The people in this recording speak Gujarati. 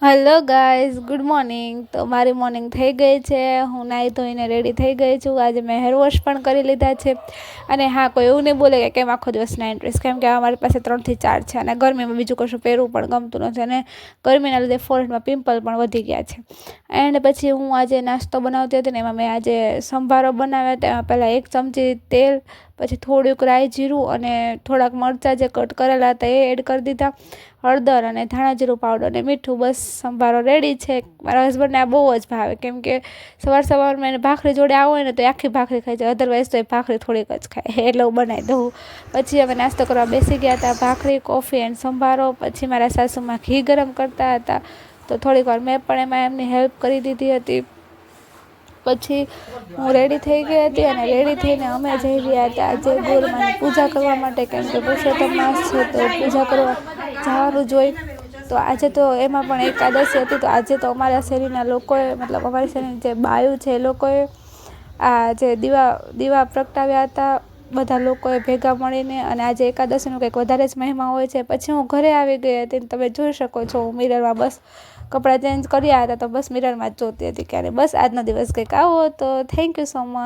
Hello guys, good morning. તો મારી મોર્નિંગ થઈ ગઈ છે. હું નાહી ધોઈને રેડી થઈ ગઈ છું. આજે મેં હેર વોશ પણ કરી લીધા છે. અને હા, કોઈ એવું નહીં બોલે કે કેમ આખો દિવસ નાઇટ ડ્રેસ, કેમ કે અમારી પાસે 3 થી 4 છે અને ગરમીમાં બીજું કશું પહેરવું પણ ગમતું નથી અને ગરમીના લીધે ફોreheadમાં પિમ્પલ પણ વધી ગયા છે. એન્ડ પછી હું આજે નાસ્તો બનાવતી હતી ને એમાં મેં આજે સંભારો બનાવ્યા. તેમાં પહેલાં 1 ચમચી તેલ, પછી થોડુંક રાઈ જીરું અને થોડાક મરચાં જે કટ કરેલા હતા એ એડ કરી દીધા, હળદર અને ધાણા જીરું પાવડર અને મીઠું. બસ સંભારો રેડી છે. મારા હસબન્ડને આ બહુ જ ભાવે, કેમ કે સવારમાં એને ભાખરી જોડે આવો હોય ને તો આખી ભાખરી ખાઈ જાય, અધરવાઇઝ તો એ ભાખરી થોડીક જ ખાય એટલે હું બનાવી દઉં. પછી અમે નાસ્તો કરવા બેસી ગયા હતા. ભાખરી, કોફી એન્ડ સંભારો. પછી મારા સાસુમાં ઘી ગરમ કરતા હતા તો થોડીક વાર મેં પણ એમાં એમની હેલ્પ કરી દીધી હતી. પછી હું રેડી થઈ ગઈ હતી અને રેડી થઈને અમે જઈ રહ્યા હતા આજે ગોરમાની પૂજા કરવા માટે, કેમ કે પુરુષોત્તમ માસ છે તો પૂજા કરવા જવાનું જ હોય. તો આજે તો એમાં પણ એકાદશી હતી, તો આજે તો અમારા શેરીના લોકોએ, મતલબ અમારી શેરીની જે બાયું છે એ લોકોએ આ જે દીવા પ્રગટાવ્યા હતા બધા લોકોએ ભેગા મળીને. અને આજે એકાદશીનું કંઈક વધારે જ મહિમા હોય છે. પછી હું ઘરે આવી ગઈ હતી ને તમે જોઈ શકો છો હું મિરરમાં બસ કપડાં ચેન્જ કર્યા હતા તો બસ મિરરમાં જ જોતી હતી ક્યારે. બસ આજનો દિવસ કંઈક આવો હતો. Thank you so much.